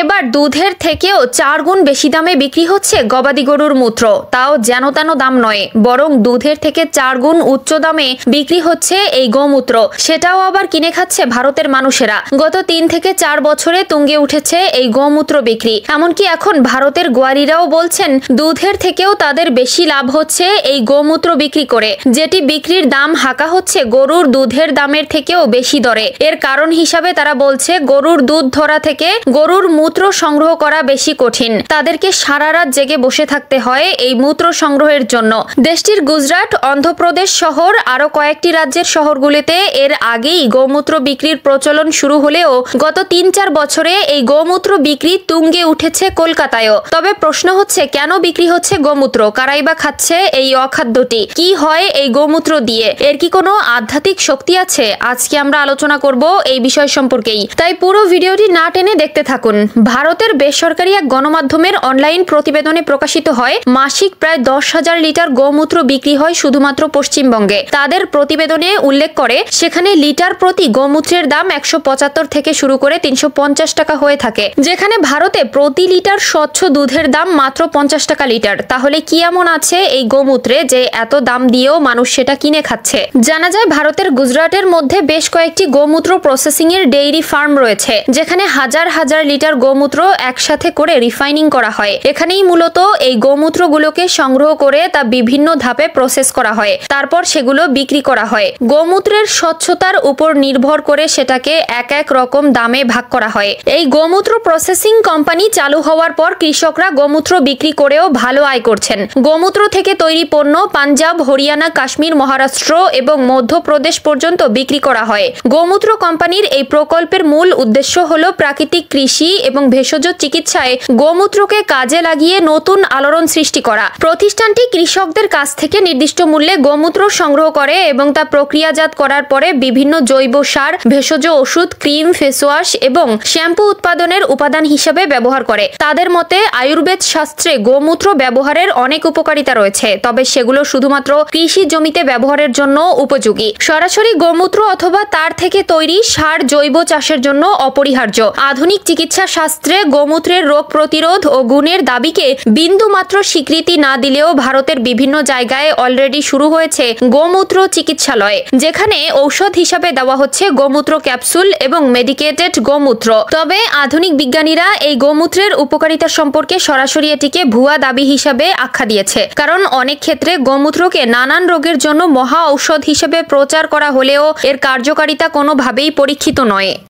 এবার দুধের থেকেও 4 গুণ বেশি দামে বিক্রি হচ্ছে গবাদি গরুর মূত্র, তাও যেন তেন দাম নয়, বরং দুধের থেকে 4 গুণ উচ্চ দামে বিক্রি হচ্ছে এই গোমূত্র, সেটাও আবার কিনে খাচ্ছে ভারতের মানুষেরা। গত 3 থেকে 4 বছরে তুঙ্গে উঠেছে এই গোমূত্র বিক্রি, এমনকি এখন ভারতের গোয়ারিরাও বলছেন দুধের থেকেও তাদের বেশি লাভ হচ্ছে এই গোমূত্র বিক্রি করে, যেটি বিক্রির দাম হাঁকা হচ্ছে গরুর দুধের দামের থেকেও বেশি দরে। এর কারণ হিসাবে তারা বলছে গরুর দুধ ধরা থেকে গরুর মূত্র সংগ্রহ করা বেশি কঠিন, তাদেরকে সারা রাত জেগে বসে থাকতে হয় এই মূত্র সংগ্রহের জন্য। দেশটির গুজরাট, অন্ধ্রপ্রদেশ শহর আরো কয়েকটি রাজ্যের শহরগুলিতে এর আগেই গোমূত্র বিক্রির প্রচলন শুরু হলেও গত 3-4 বছরে এই গোমূত্র বিক্রি তুঙ্গে উঠেছে কলকাতায়ও। তবে প্রশ্ন হচ্ছে কেন বিক্রি হচ্ছে গোমূত্র, কারাই বা খাচ্ছে এই অখাদ্যটি, কি হয় এই গোমূত্র দিয়ে, এর কি কোনো আধ্যাত্মিক শক্তি আছে? আজকে আমরা আলোচনা করব এই বিষয় সম্পর্কেই, তাই পুরো ভিডিওটি না টেনে দেখতে থাকুন। ভারতের বেসরকারি এক গণমাধ্যমের অনলাইন প্রতিবেদনে প্রকাশিত হয় মাসিক প্রায় 10,000 লিটার গোমূত্র বিক্রি হয় শুধুমাত্র পশ্চিমবঙ্গে। তাদের প্রতিবেদনে উল্লেখ করে সেখানে লিটার প্রতি গোমূত্রের দাম 175 থেকে শুরু করে 350 টাকা হয়ে থাকে, যেখানে ভারতে প্রতি লিটার স্বচ্ছ দুধের দাম মাত্র 50 টাকা লিটার। তাহলে কি এমন আছে এই গোমূত্রে যে এত দাম দিয়েও মানুষ সেটা কিনে খাচ্ছে? জানা যায় ভারতের গুজরাটের মধ্যে বেশ কয়েকটি গোমূত্র প্রসেসিং এর ডেইরি ফার্ম রয়েছে, যেখানে হাজার হাজার লিটার গোমূত্র একসাথে করে রিফাইনিং করা হয়। এখানেই মূলত এই গোমূত্রগুলোকে সংগ্রহ করে তা বিভিন্ন ধাপে প্রসেস করা হয়, তারপর সেগুলো বিক্রি করা হয়। গোমূত্রের স্বচ্ছতার উপর নির্ভর করে সেটাকে এক এক রকম দামে ভাগ করা হয়। এই গোমূত্র প্রসেসিং কোম্পানি চালু হওয়ার পর কৃষকরা গোমূত্র বিক্রি করেও ভালো আয় করছেন। গোমূত্র থেকে তৈরি পণ্য পাঞ্জাব, হরিয়ানা, কাশ্মীর, মহারাষ্ট্র এবং মধ্যপ্রদেশ পর্যন্ত বিক্রি করা হয়। গোমূত্র কোম্পানির এই প্রকল্পের মূল উদ্দেশ্য হলো প্রাকৃতিক কৃষি এবং ভেষজ চিকিৎসায় গোমূত্রকে কাজে লাগিয়ে নতুন আলোড়ন সৃষ্টি করা। প্রতিষ্ঠানটি কৃষকদের কাছ থেকে নির্দিষ্ট মূল্যে গোমূত্র সংগ্রহ করে এবং তা প্রক্রিয়াজাত করার পরে বিভিন্ন জৈব সার, ভেষজ ওষুধ, ক্রিম, ফেসওয়াশ এবং শ্যাম্পু উৎপাদনের উপাদান হিসেবে ব্যবহার করে। তাদের মতে আয়ুর্বেদ শাস্ত্রে গোমূত্র ব্যবহারের অনেক উপকারিতা রয়েছে, তবে সেগুলো শুধুমাত্র কৃষি জমিতে ব্যবহারের জন্য উপযোগী। সরাসরি গোমূত্র অথবা তার থেকে তৈরি সার জৈব চাষের জন্য অপরিহার্য। আধুনিক চিকিৎসা শাস্ত্রে গোমূত্রের রোগ প্রতিরোধ ও গুণের দাবিকে বিন্দুমাত্র স্বীকৃতি না দিলেও ভারতের বিভিন্ন জায়গায় অলরেডি শুরু হয়েছে গোমূত্র চিকিৎসালয়, যেখানে ঔষধ হিসাবে দেওয়া হচ্ছে গোমূত্র ক্যাপসুল এবং মেডিকেটেড গোমূত্র। তবে আধুনিক বিজ্ঞানীরা এই গোমূত্রের উপকারিতা সম্পর্কে সরাসরি এটিকে ভুয়া দাবি হিসাবে আখ্যা দিয়েছে, কারণ অনেক ক্ষেত্রে গোমূত্রকে নানান রোগের জন্য মহা ঔষধ হিসেবে প্রচার করা হলেও এর কার্যকারিতা কোনোভাবেই পরীক্ষিত নয়।